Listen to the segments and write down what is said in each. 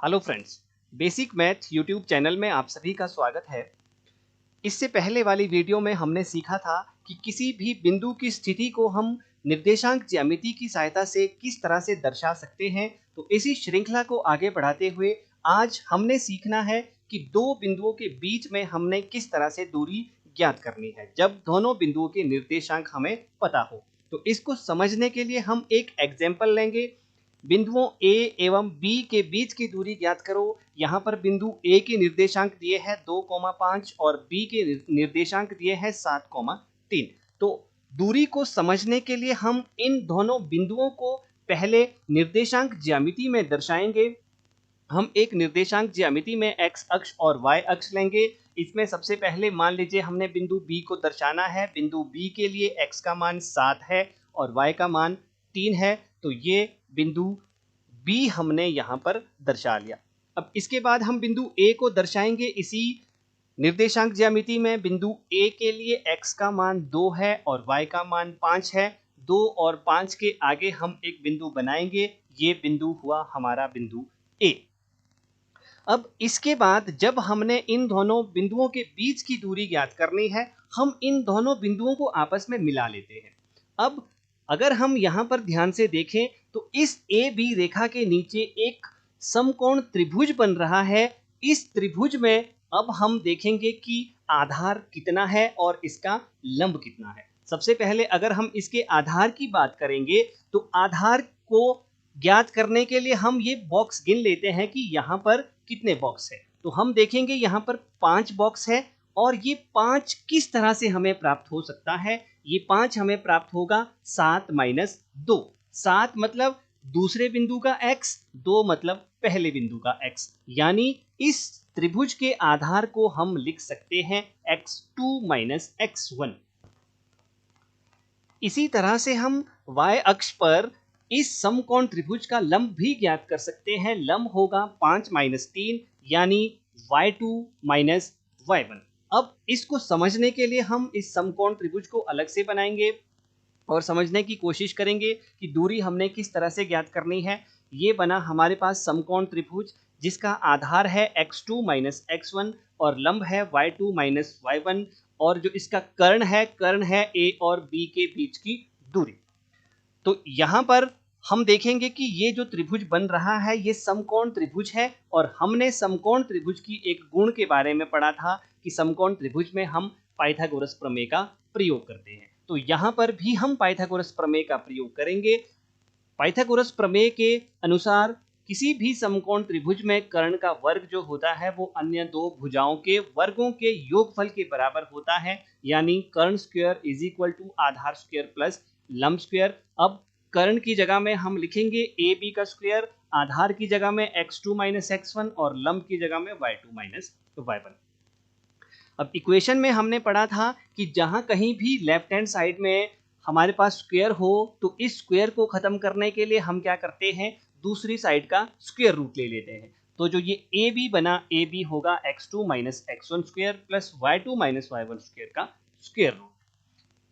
Hello friends, basic math YouTube channel में आप सभी का स्वागत है। इससे पहले वाली वीडियो में हमने सीखा था कि किसी भी बिंदु की स्थिति को हम निर्देशांक ज्यामिति की सहायता से किस तरह से दर्शा सकते हैं। तो इसी श्रृंखला को आगे बढ़ाते हुए आज हमने सीखना है कि दो बिंदुओं के बीच में हमने किस तरह से दूरी ज्ञात करनी है जब दोनों बिंदुओं के निर्देशांक हमें पता हो। तो इसको समझने के लिए हम एक एग्जाम्पल लेंगे। बिंदुओं ए एवं बी के बीच की दूरी ज्ञात करो। यहाँ पर बिंदु ए के निर्देशांक दिए हैं 2,5 और बी के निर्देशांक दिए हैं 7,3। तो दूरी को समझने के लिए हम इन दोनों बिंदुओं को पहले निर्देशांक ज्यामिति में दर्शाएंगे। हम एक निर्देशांक ज्यामिति में x अक्ष और y अक्ष लेंगे। इसमें सबसे पहले मान लीजिए हमने बिंदु b को दर्शाना है। बिंदु b के लिए x का मान 7 है और y का मान 3 है। तो ये बिंदु b हमने यहाँ पर दर्शा लिया। अब इसके बाद हम बिंदु a को दर्शाएंगे इसी निर्देशांक ज्यामिति में। बिंदु a के लिए x का मान 2 है और y का मान 5 है। 2 और 5 के आगे हम एक बिंदु बनाएंगे। ये बिंदु हुआ हमारा बिंदु a। अब इसके बाद जब हमने इन दोनों बिंदुओं के बीच की दूरी ज्ञात करनी है, हम इन दोनों बिंदुओं को आपस में मिला लेते हैं। अब अगर हम यहाँ पर ध्यान से देखें तो इस ए बी रेखा के नीचे एक समकोण त्रिभुज बन रहा है। इस त्रिभुज में अब हम देखेंगे कि आधार कितना है और इसका लंब कितना है। सबसे पहले अगर हम इसके आधार की बात करेंगे तो आधार को ज्ञात करने के लिए हम ये बॉक्स गिन लेते हैं कि यहाँ पर कितने बॉक्स है। तो हम देखेंगे यहाँ पर 5 बॉक्स है और ये 5 किस तरह से हमें प्राप्त हो सकता है। ये 5 हमें प्राप्त होगा 7 माइनस 2। 7 मतलब दूसरे बिंदु का x, 2 मतलब पहले बिंदु का x। यानी इस त्रिभुज के आधार को हम लिख सकते हैं x2 माइनस x1। इसी तरह से हम y अक्ष पर इस समकोण त्रिभुज का लंब भी ज्ञात कर सकते हैं। लंब होगा 5 माइनस 3 यानी y2 माइनस y1। अब इसको समझने के लिए हम इस समकोण त्रिभुज को अलग से बनाएंगे और समझने की कोशिश करेंगे कि दूरी हमने किस तरह से ज्ञात करनी है। ये बना हमारे पास समकोण त्रिभुज जिसका आधार है x2 माइनस x1 और लंब है y2 माइनस y1 और जो इसका कर्ण है a और b के बीच की दूरी। तो यहाँ पर हम देखेंगे कि ये जो त्रिभुज बन रहा है ये समकोण त्रिभुज है और हमने समकोण त्रिभुज की एक गुण के बारे में पढ़ा था कि समकोण त्रिभुज में हम पाइथागोरस प्रमेय का प्रयोग करते हैं। तो यहाँ पर भी हम पाइथागोरस प्रमेय का प्रयोग करेंगे। पाइथागोरस प्रमेय के अनुसार किसी भी समकोण त्रिभुज में कर्ण का वर्ग जो होता है वो अन्य दो भुजाओं के वर्गों के योगफल के बराबर होता है। यानी कर्ण स्क्वायर इज इक्वल टू आधार स्क्वायर प्लस लंब स्क्वायर। अब कर्ण की जगह में हम लिखेंगे ए बी का स्क्वायर, आधार की जगह में x2 माइनस x1 और लंब की जगह में y2 माइनस y1। अब इक्वेशन में हमने पढ़ा था कि जहां कहीं भी लेफ्ट हैंड साइड में हमारे पास स्क्वायर हो तो इस स्क्वायर को खत्म करने के लिए हम क्या करते हैं, दूसरी साइड का स्क्वायर रूट ले लेते हैं। तो जो ये ए बी बना, ए बी होगा x2 minus x1 square plus y2 minus y1 square का स्क्वायर रूट।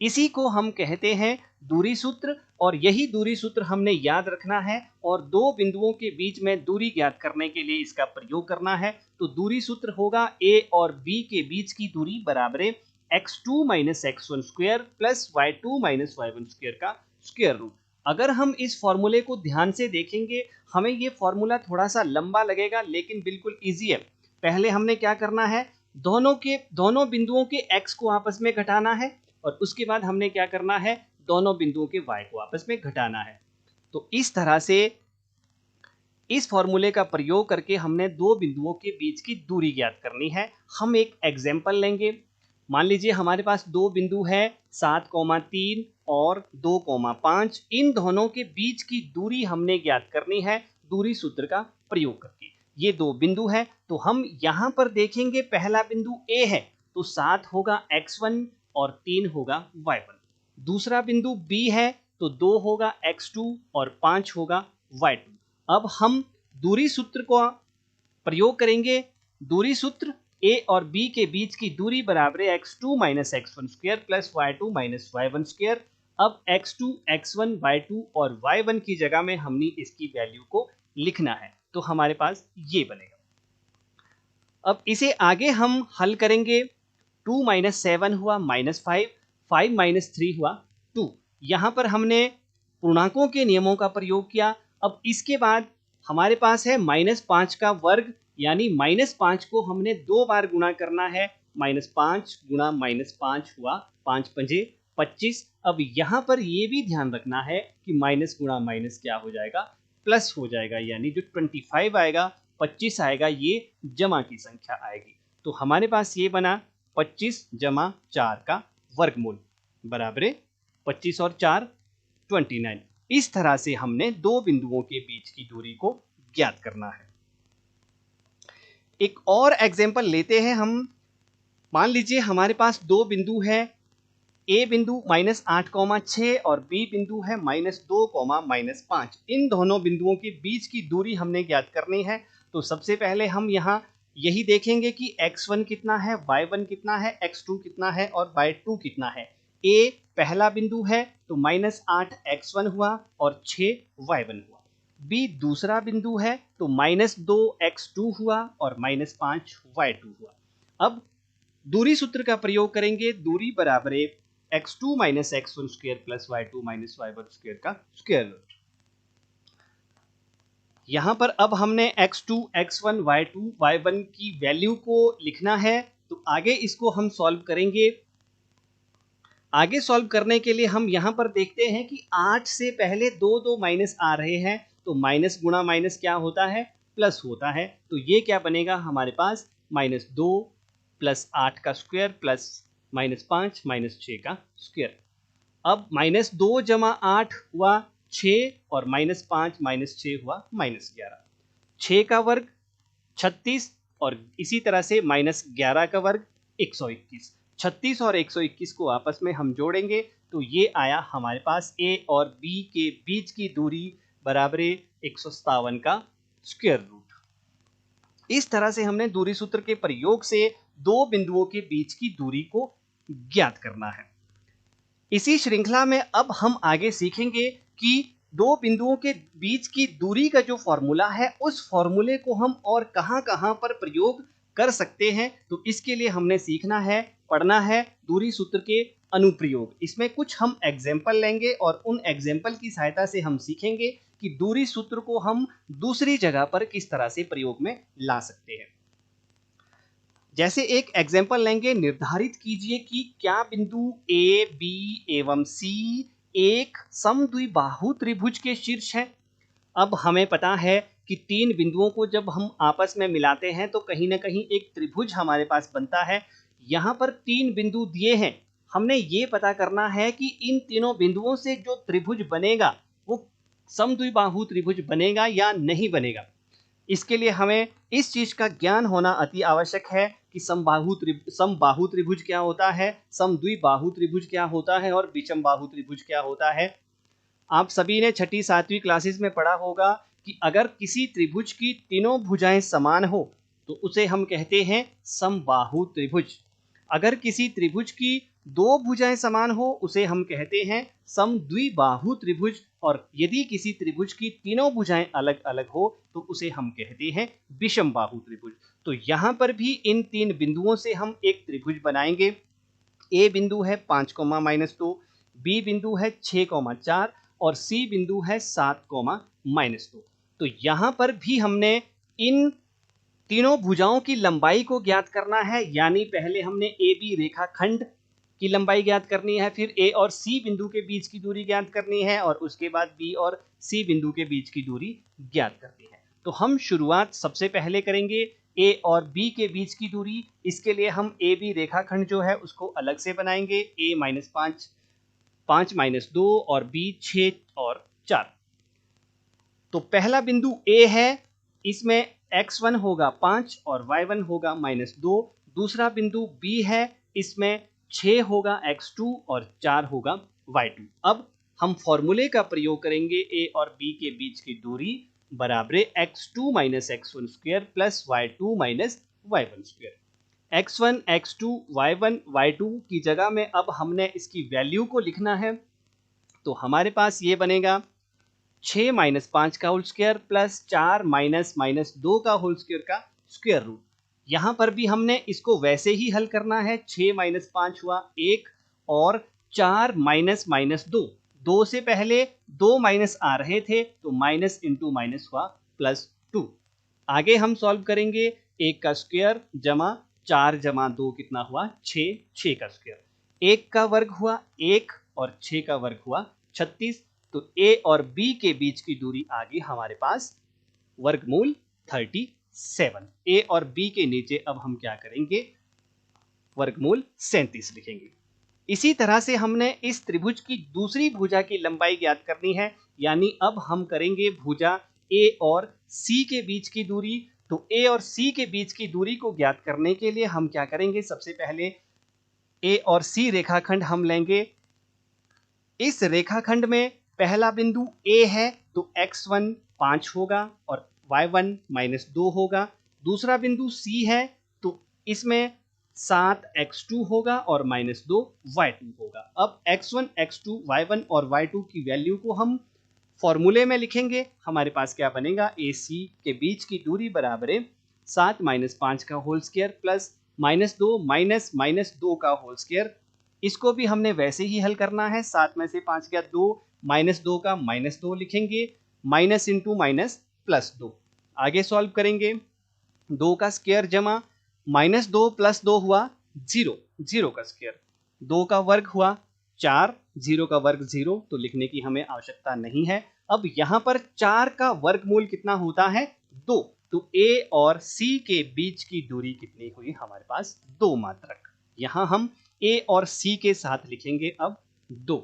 इसी को हम कहते हैं दूरी सूत्र और यही दूरी सूत्र हमने याद रखना है और दो बिंदुओं के बीच में दूरी ज्ञात करने के लिए इसका प्रयोग करना है। तो दूरी सूत्र होगा a और b के बीच की दूरी बराबर x2 minus x1 square plus y2 minus y1 square का स्क्वायर रूट। अगर हम इस फॉर्मूले को ध्यान से देखेंगे हमें ये फॉर्मूला थोड़ा सा लंबा लगेगा लेकिन बिल्कुल ईजी है। पहले हमने क्या करना है, दोनों बिंदुओं के x को आपस में घटाना है और उसके बाद हमने क्या करना है, दोनों बिंदुओं के y को आपस में घटाना है। तो इस तरह से इस फॉर्मूले का प्रयोग करके हमने दो बिंदुओं के बीच की दूरी ज्ञात करनी है। हम एक एग्जाम्पल लेंगे। मान लीजिए हमारे पास दो बिंदु है 7,3 और 2,5। इन दोनों के बीच की दूरी हमने ज्ञात करनी है दूरी सूत्र का प्रयोग करके। ये दो बिंदु है तो हम यहाँ पर देखेंगे पहला बिंदु A है तो 7 होगा x1 और 3 होगा y1। दूसरा बिंदु B है तो 2 होगा x2 और 5 होगा y2। अब हम दूरी सूत्र को प्रयोग करेंगे। दूरी सूत्र a और b के बीच की दूरी बराबर है x2 minus x1 square plus y2 minus y1 square. अब x2 x1 y2 और y1 की जगह में हमने इसकी वैल्यू को लिखना है। तो हमारे पास ये बनेगा। अब इसे आगे हम हल करेंगे। 2 माइनस 7 हुआ -5, 5 माइनस 3 हुआ 2। यहाँ पर हमने पूर्णांकों के नियमों का प्रयोग किया। अब इसके बाद हमारे पास है -5 का वर्ग, यानी -5 को हमने 2 बार गुणा करना है। -5 गुणा -5 हुआ 5 पंजे 25। अब यहाँ पर ये भी ध्यान रखना है कि माइनस गुणा माइनस क्या हो जाएगा, प्लस हो जाएगा, यानी जो 25 आएगा 25 आएगा, ये जमा की संख्या आएगी। तो हमारे पास ये बना 25 जमा 4 का वर्गमूल बराबर 25 और 4 29। इस तरह से हमने दो बिंदुओं के बीच की दूरी को ज्ञात करना है। एक और एग्जाम्पल लेते हैं हम। मान लीजिए हमारे पास दो बिंदु है, ए बिंदु -8,6 और बी बिंदु है -2, -5। इन दोनों बिंदुओं के बीच की दूरी हमने ज्ञात करनी है। तो सबसे पहले हम यहाँ यही देखेंगे कि x1 कितना है, y1 कितना है, x2 कितना है और y2 कितना है। a पहला बिंदु है तो -8 x1 हुआ और 6 y1 हुआ। b दूसरा बिंदु है तो -2 x2 हुआ और -5 y2 हुआ। अब दूरी सूत्र का प्रयोग करेंगे। दूरी बराबर है x2 minus x1 square plus y2 minus y1 square का स्क्वायर रूट। यहां पर अब हमने x2, x1, y2, y1 की वैल्यू को लिखना है। तो आगे इसको हम सॉल्व करेंगे। आगे सॉल्व करने के लिए हम यहां पर देखते हैं कि 8 से पहले दो माइनस आ रहे हैं, तो माइनस गुणा माइनस क्या होता है, प्लस होता है। तो ये क्या बनेगा हमारे पास, -2 प्लस 8 का स्क्वायर प्लस -5 -6 का स्क्वायर। अब -2 जमा 8 हुआ 6 और -5 -6 हुआ -11। 6 का वर्ग 36 और इसी तरह से -11 का वर्ग 121। 36 और 121 को आपस में हम जोड़ेंगे तो ये आया हमारे पास a और b के बीच की दूरी बराबर 157 का स्क्वायर रूट। इस तरह से हमने दूरी सूत्र के प्रयोग से दो बिंदुओं के बीच की दूरी को ज्ञात करना है। इसी श्रृंखला में अब हम आगे सीखेंगे कि दो बिंदुओं के बीच की दूरी का जो फॉर्मूला है, उस फॉर्मूले को हम और कहां-कहां पर प्रयोग कर सकते हैं। तो इसके लिए हमने सीखना है, पढ़ना है दूरी सूत्र के अनुप्रयोग। इसमें कुछ हम एग्जाम्पल लेंगे और उन एग्जाम्पल की सहायता से हम सीखेंगे कि दूरी सूत्र को हम दूसरी जगह पर किस तरह से प्रयोग में ला सकते हैं। जैसे एक एग्जाम्पल लेंगे, निर्धारित कीजिए कि क्या बिंदु ए, बी एवं सी एक समद्विबाहु त्रिभुज के शीर्ष है। अब हमें पता है कि तीन बिंदुओं को जब हम आपस में मिलाते हैं तो कहीं ना कहीं एक त्रिभुज हमारे पास बनता है। यहाँ पर तीन बिंदु दिए हैं, हमने ये पता करना है कि इन तीनों बिंदुओं से जो त्रिभुज बनेगा वो समद्विबाहु त्रिभुज बनेगा या नहीं बनेगा। इसके लिए हमें इस चीज का ज्ञान होना अति आवश्यक है कि समबाहु त्रिभुज क्या होता है, समद्विबाहु त्रिभुज क्या होता है और विषमबाहु त्रिभुज क्या होता है। आप सभी ने छठी 7वीं क्लासेस में पढ़ा होगा कि अगर किसी त्रिभुज की तीनों भुजाएं समान हो तो उसे हम कहते हैं समबाहु त्रिभुज। अगर किसी त्रिभुज की दो भुजाएं समान हो उसे हम कहते हैं समद्विबाहु त्रिभुज, और यदि किसी त्रिभुज की तीनों भुजाएं अलग अलग हो तो उसे हम कहते हैं विषमबाहु त्रिभुज। तो यहाँ पर भी इन तीन बिंदुओं से हम एक त्रिभुज बनाएंगे। ए बिंदु है 5, -2, बी बिंदु है 6, 4 और सी बिंदु है 7, -2। तो यहाँ पर भी हमने इन तीनों भुजाओं की लंबाई को ज्ञात करना है, यानी पहले हमने ए बी रेखाखंड की लंबाई ज्ञात करनी है, फिर ए और सी बिंदु के बीच की दूरी ज्ञात करनी है और उसके बाद बी और सी बिंदु के बीच की दूरी ज्ञात करनी है। तो हम शुरुआत सबसे पहले करेंगे ए और बी के बीच की दूरी। इसके लिए हम ए बी रेखाखंड जो है उसको अलग से बनाएंगे। ए -5, 5 -2 और बी 6 और 4। तो पहला बिंदु ए है, इसमें x1 होगा 5 और y1 होगा -2। दूसरा बिंदु बी है, इसमें 6 होगा x2 और 4 होगा y2। अब हम फॉर्मूले का प्रयोग करेंगे। ए और बी के बीच की दूरी बराबर x2 - x1 square plus y2 - y1 square. x1, x2, y1, y2 की जगह में अब हमने इसकी वैल्यू को लिखना है। तो हमारे पास ये बनेगा 6 माइनस 5 का whole square plus 4 minus minus 2 का होल स्क्वायर का स्क्वायर रूट। यहाँ पर भी हमने इसको वैसे ही हल करना है। 6 माइनस 5 हुआ 1 और 4 माइनस माइनस 2, 2 से पहले 2 माइनस आ रहे थे तो माइनस इंटू माइनस हुआ प्लस 2। आगे हम सॉल्व करेंगे। 1 का स्क्वायर जमा 4 जमा 2 कितना हुआ 6, 6 का स्क्वायर। 1 का वर्ग हुआ 1 और 6 का वर्ग हुआ 36। तो ए और बी के बीच की दूरी आ गई हमारे पास वर्गमूल 37। ए और बी के नीचे अब हम क्या करेंगे, वर्गमूल 37 लिखेंगे। इसी तरह से हमने इस त्रिभुज की दूसरी भुजा की लंबाई ज्ञात करनी है, यानी अब हम करेंगे भुजा ए और सी के बीच की दूरी। तो ए और सी के बीच की दूरी को ज्ञात करने के लिए हम क्या करेंगे, सबसे पहले ए और सी रेखाखंड हम लेंगे। इस रेखाखंड में पहला बिंदु ए है तो x1 5 होगा और y1 माइनस 2 होगा। दूसरा बिंदु सी है तो इसमें 7 x2 होगा और माइनस 2 y2 होगा। अब x1 x2 y1 और y2 की वैल्यू को हम फॉर्मूले में लिखेंगे। हमारे पास क्या बनेगा, ए सी के बीच की दूरी बराबर है 7 माइनस 5 का whole square plus minus 2 minus minus 2 का होल स्क्वायर। इसको भी हमने वैसे ही हल करना है। 7 में से 5 गया 2, माइनस 2 का माइनस 2 लिखेंगे, माइनस इंटू माइनस प्लस 2। आगे सॉल्व करेंगे। 2 का स्क्वायर जमा माइनस 2 प्लस 2 हुआ 0, 0 का स्क्वायर। 2 का वर्ग हुआ 4, 0 का वर्ग 0, तो लिखने की हमें आवश्यकता नहीं है। अब यहाँ पर 4 का वर्गमूल कितना होता है 2। तो ए और सी के बीच की दूरी कितनी हुई हमारे पास 2 मात्रक। यहाँ हम ए और सी के साथ लिखेंगे अब 2।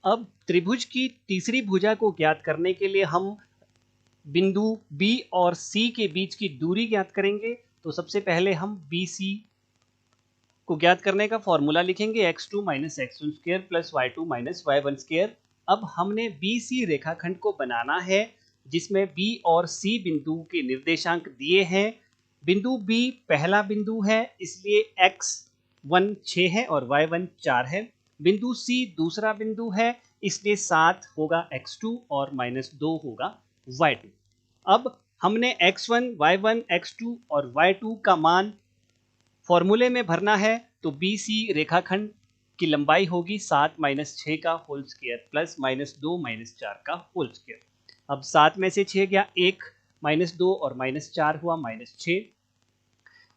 अब त्रिभुज की तीसरी भुजा को ज्ञात करने के लिए हम बिंदु बी और सी के बीच की दूरी ज्ञात करेंगे। तो सबसे पहले हम बी सी को ज्ञात करने का फॉर्मूला लिखेंगे, x2 minus x1 square plus y2 minus y1 square. अब हमने बी सी रेखाखंड को बनाना है जिसमें बी और सी बिंदु के निर्देशांक दिए हैं। बिंदु बी पहला बिंदु है इसलिए x1 6 है और y1 4 है। बिंदु सी दूसरा बिंदु है इसलिए 7 होगा x2 और माइनस 2 होगा y2। अब हमने x1 y1 x2 और y2 का मान फॉर्मूले में भरना है। तो बी सी रेखाखंड की लंबाई होगी 7 माइनस 6 का whole square plus minus 2 minus 4 का होल स्क्वायर। अब 7 में से 6 गया 1, माइनस 2 और माइनस 4 हुआ माइनस 6।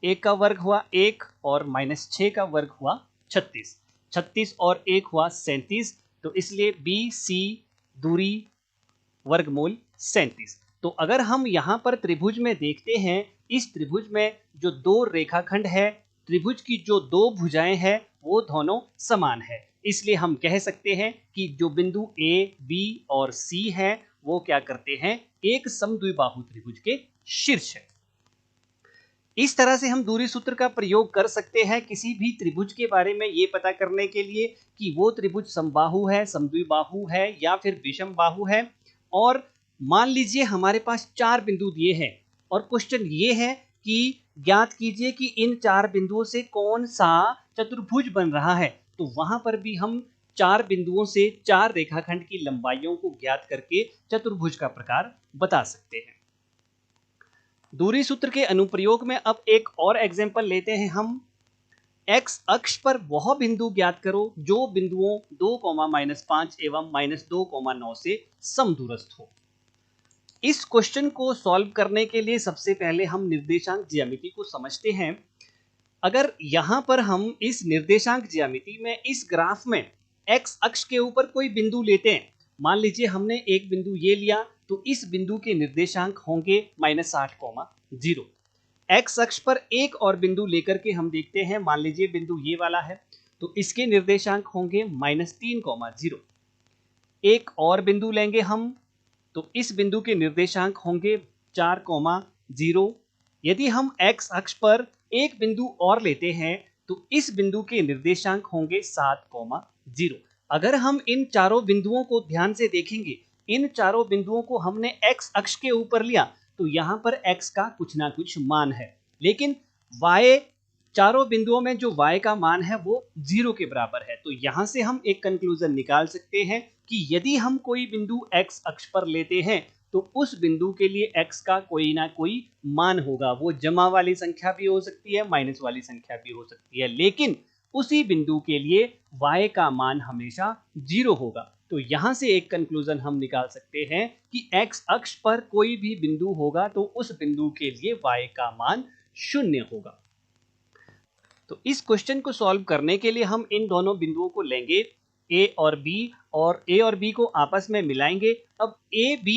1 का वर्ग हुआ 1 और माइनस 6 का वर्ग हुआ 36। 36 और 1 हुआ 37। तो इसलिए बी सी दूरी वर्गमूल 37। तो अगर हम यहाँ पर त्रिभुज में देखते हैं, इस त्रिभुज में जो दो रेखाखंड है, त्रिभुज की जो दो भुजाएं हैं वो दोनों समान है। इसलिए हम कह सकते हैं कि जो बिंदु ए बी और सी है वो क्या करते हैं, एक समद्विबाहु त्रिभुज के शीर्ष है। इस तरह से हम दूरी सूत्र का प्रयोग कर सकते हैं किसी भी त्रिभुज के बारे में ये पता करने के लिए कि वो त्रिभुज समबाहु है, समद्विबाहु है या फिर विषम बाहु है। और मान लीजिए हमारे पास 4 बिंदु दिए हैं और क्वेश्चन ये है कि ज्ञात कीजिए कि इन 4 बिंदुओं से कौन सा चतुर्भुज बन रहा है। तो वहां पर भी हम 4 बिंदुओं से 4 रेखाखंड की लंबाइयों को ज्ञात करके चतुर्भुज का प्रकार बता सकते हैं। दूरी सूत्र के अनुप्रयोग में अब एक और एग्जाम्पल लेते हैं हम। x अक्ष पर वह बिंदु ज्ञात करो जो बिंदुओं 2,-5 एवं -2,9 से समदूरस्थ हो। इस क्वेश्चन को सॉल्व करने के लिए सबसे पहले हम निर्देशांक ज्यामिति को समझते हैं। अगर यहां पर हम इस निर्देशांक ज्यामिति में इस ग्राफ में x अक्ष के ऊपर कोई बिंदु लेते हैं, मान लीजिए हमने एक बिंदु ये लिया, तो इस बिंदु के निर्देशांक होंगे -8,0। x अक्ष पर एक और बिंदु लेकर के हम देखते हैं, मान लीजिए बिंदु ये वाला है, तो इसके निर्देशांक होंगे -3,0। एक और बिंदु लेंगे हम, तो इस बिंदु के निर्देशांक होंगे 4,0। यदि हम x अक्ष पर एक बिंदु और लेते हैं तो इस बिंदु के निर्देशांक होंगे 7,0। अगर हम इन चारों बिंदुओं को ध्यान से देखेंगे, इन चारों बिंदुओं को हमने x अक्ष के ऊपर लिया तो यहां पर x का कुछ ना कुछ मान है, लेकिन y चारों बिंदुओं में जो y का मान है वो 0 के बराबर है। तो यहां से हम एक कंक्लूजन निकाल सकते हैं कि यदि हम कोई बिंदु x अक्ष पर लेते हैं तो उस बिंदु के लिए x का कोई ना कोई मान होगा। वो जमा वाली संख्या भी हो सकती है, माइनस वाली संख्या भी हो सकती है, लेकिन उसी बिंदु के लिए y का मान हमेशा 0 होगा। तो यहां से एक कंक्लूजन हम निकाल सकते हैं कि x अक्ष पर कोई भी बिंदु होगा तो उस बिंदु के लिए y का मान 0 होगा। तो इस क्वेश्चन को सॉल्व करने के लिए हम इन दोनों बिंदुओं को लेंगे a और b को आपस में मिलाएंगे। अब a b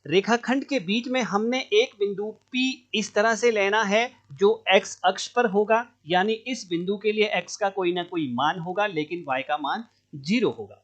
रेखाखंड के बीच में हमने एक बिंदु P इस तरह से लेना है जो x अक्ष पर होगा, यानी इस बिंदु के लिए x का कोई ना कोई मान होगा लेकिन y का मान 0 होगा।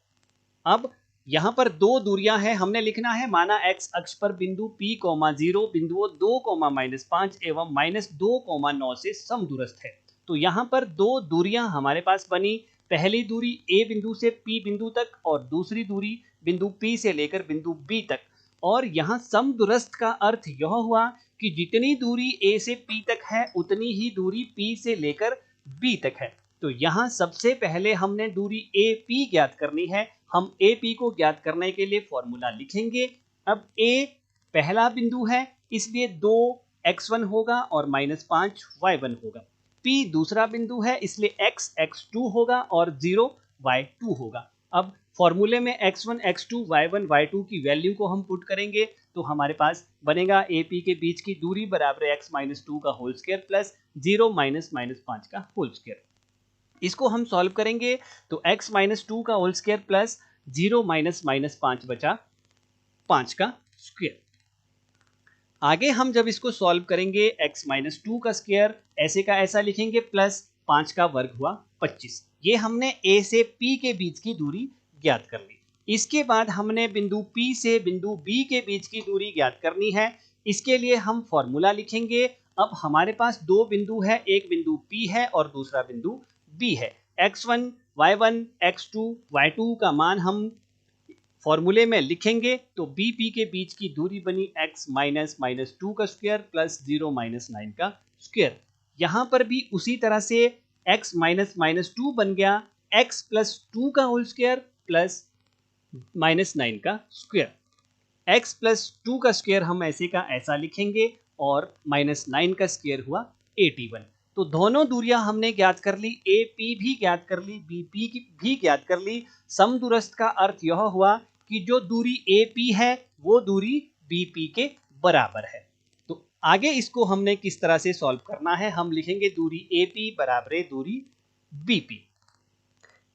अब यहां पर दो दूरियां हैं, हमने लिखना है माना x अक्ष पर बिंदु P, 0 बिंदुओं 2, -5 एवं -2, 9 से समदूरस्थ है। तो यहां पर दो दूरियां हमारे पास बनी। पहली दूरी A बिंदु से P बिंदु तक और दूसरी दूरी बिंदु P से लेकर बिंदु B तक। और यहां समदूरस्थ का अर्थ यह हुआ कि जितनी दूरी A से P तक है उतनी ही दूरी P से लेकर B तक है। तो यहां सबसे पहले हमने दूरी AP ज्ञात करनी है। हम AP को ज्ञात करने के लिए फॉर्मूला लिखेंगे। अब A पहला बिंदु है इसलिए 2x1 होगा और -5 y1 होगा। P दूसरा बिंदु है इसलिए x x2 होगा और 0 y2 होगा। अब फॉर्मूले में x1 x2 y1 y2 की वैल्यू को हम पुट करेंगे तो हमारे पास बनेगा AP के बीच की दूरी बराबर x - 2 का होल स्क्वायर प्लस 0 - -5 का होल स्क्वायर। इसको हम सॉल्व करेंगे तो x - 2 का होल स्क्वायर प्लस 0 - -5 बचा 5 का स्क्वायर। आगे हम जब इसको सॉल्व करेंगे x - 2 का स्क्वायर ऐसे का ऐसा लिखेंगे प्लस 5 का वर्ग हुआ 25। ये हमने A से P के बीच की दूरी ज्ञात कर ली। इसके बाद हमने बिंदु P से बिंदु B के बीच की दूरी ज्ञात करनी है। इसके लिए हम फॉर्मूला लिखेंगे। अब हमारे पास दो बिंदु है, एक बिंदु P है और दूसरा बिंदु B है। x1 y1 x2 y2 का मान हम फॉर्मूले में लिखेंगे तो BP के बीच की दूरी बनी x - 2 का स्क्वायर प्लस 0 - 9 का स्क्वायर। यहां पर भी उसी तरह से x - 2 बन गया x प्लस 2 का होल स्क्वायर प्लस -9 का स्क्वायर। x प्लस 2 का स्क्वायर हम ऐसे का ऐसा लिखेंगे और -9 का स्क्वायर हुआ 81। तो दोनों दूरियां हमने ज्ञात कर ली, AP भी ज्ञात कर ली, BP भी ज्ञात कर ली। समदूरस्थ का अर्थ यह हुआ कि जो दूरी AP है वो दूरी BP के बराबर है। तो आगे इसको हमने किस तरह से सॉल्व करना है, हम लिखेंगे दूरी AP बराबर दूरी BP।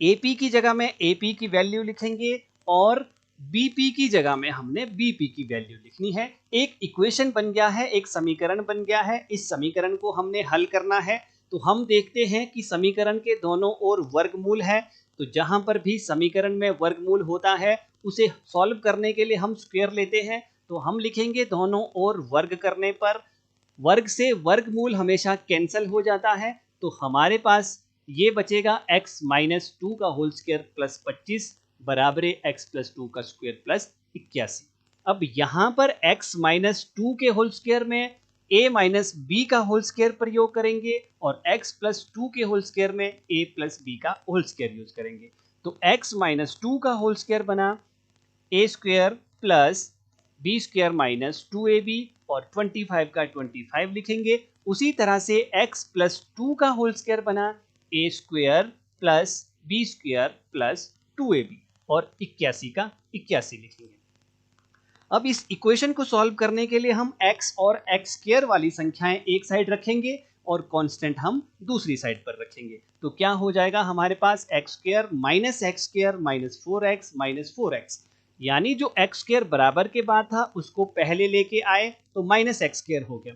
AP की जगह में AP की वैल्यू लिखेंगे और BP की जगह में हमने BP की वैल्यू लिखनी है। एक इक्वेशन बन गया है, एक समीकरण बन गया है। इस समीकरण को हमने हल करना है। तो हम देखते हैं कि समीकरण के दोनों ओर वर्गमूल है। तो जहां पर भी समीकरण में वर्गमूल होता है उसे सॉल्व करने के लिए हम स्क्वायर लेते हैं। तो हम लिखेंगे दोनों ओर वर्ग करने पर वर्ग से वर्गमूल हमेशा कैंसिल हो जाता है। तो हमारे पास ये बचेगा x - 2 का होल स्क्वायर प्लस 25 बराबर x प्लस 2 का स्क्वायर प्लस 81। अब यहाँ पर x - 2 के होल स्क्वायर में a - b का होल स्क्वायर प्रयोग करेंगे और x प्लस 2 के होल स्क्वायर में a प्लस b का होल स्क्वायर यूज करेंगे। तो x - 2 का होल स्क्वायर बना a square plus b square minus 2ab और 25 का 25 लिखेंगे। उसी तरह से x प्लस 2 का होल स्क्वायर बना a square plus b square plus 2ab और 81 का 81 लिखेंगे। अब इस इक्वेशन को सॉल्व करने के लिए हम x और x स्क्वायर वाली संख्याएं एक साइड रखेंगे और कांस्टेंट हम दूसरी साइड पर रखेंगे। तो क्या हो जाएगा हमारे पास x स्क्वायर माइनस 4x, यानी जो x स्क्वायर बराबर के बाद था उसको पहले लेके आए तो माइनस एक्स स्क्वायर हो गया।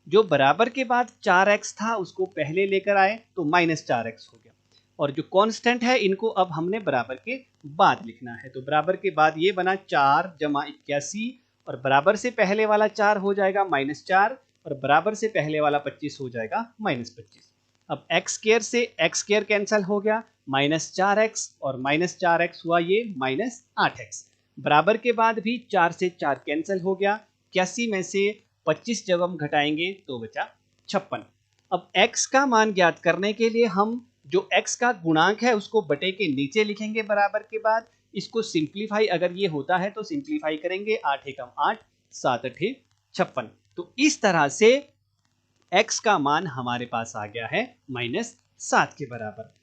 जो बराबर के बाद 4x था उसको पहले लेकर आए तो -4x हो गया। और जो कांस्टेंट है इनको अब हमने बराबर के बाद लिखना है। तो बराबर के बाद ये बना 4 जमा 81 और बराबर से पहले वाला 4 हो जाएगा -4 और बराबर से पहले वाला 25 हो जाएगा -25। अब x स्क्वायर से x स्क्वायर कैंसिल हो गया, -4x और -4x हुआ ये -8x। बराबर के बाद भी 4 से 4 कैंसिल हो गया। 81 में से 25 जब हम घटाएंगे तो बचा 56। अब x का मान ज्ञात करने के लिए हम जो x का गुणांक है उसको बटे के नीचे लिखेंगे बराबर के बाद। इसको सिंप्लीफाई अगर ये होता है तो सिंप्लीफाई करेंगे, 8 एकम 8, 7 अठे 56। तो इस तरह से x का मान हमारे पास आ गया है -7 के बराबर।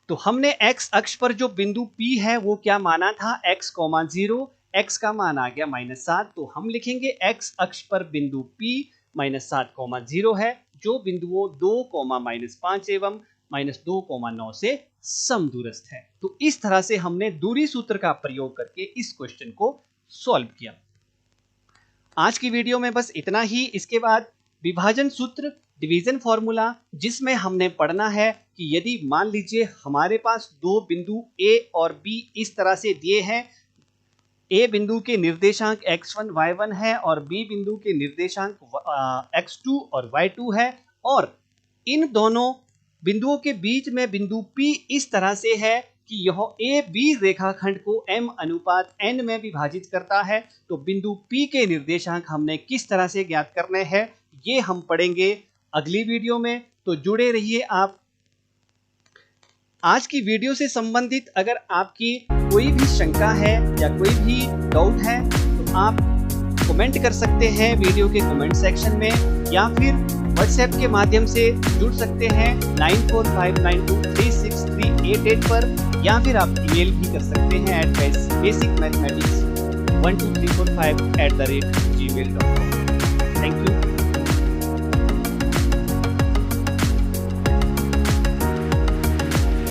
तो हमने x अक्ष पर जो बिंदु P है वो क्या माना था, x, 0, x का मान आ गया -7। तो हम लिखेंगे x अक्ष पर बिंदु P -7, 0 है, जो बिंदुओं 2, -5 एवं -2, 9 से समदूरस्थ है। तो इस तरह से हमने दूरी सूत्र का प्रयोग करके इस क्वेश्चन को सॉल्व किया। आज की वीडियो में बस इतना ही। इसके बाद विभाजन सूत्र, डिवीजन फॉर्मूला, जिसमें हमने पढ़ना है कि यदि मान लीजिए हमारे पास दो बिंदु A और B इस तरह से दिए हैं, A बिंदु के निर्देशांक x1 y1 है और B बिंदु के निर्देशांक x2 और y2 है, और इन दोनों बिंदुओं के बीच में बिंदु P इस तरह से है कि यह AB रेखाखंड को m/n में विभाजित करता है। तो बिंदु P के निर्देशांक हमने किस तरह से ज्ञात करने हैं ये हम पढ़ेंगे अगली वीडियो में। तो जुड़े रहिए आप। आज की वीडियो से संबंधित अगर आपकी कोई भी शंका है या कोई भी डाउट है तो आप कमेंट कर सकते हैं वीडियो के कमेंट सेक्शन में, या फिर व्हाट्सएप के माध्यम से जुड़ सकते हैं 9459236388 पर, या फिर आप ईमेल भी कर सकते हैं basicmathematics12345@gmail.com। Thank you.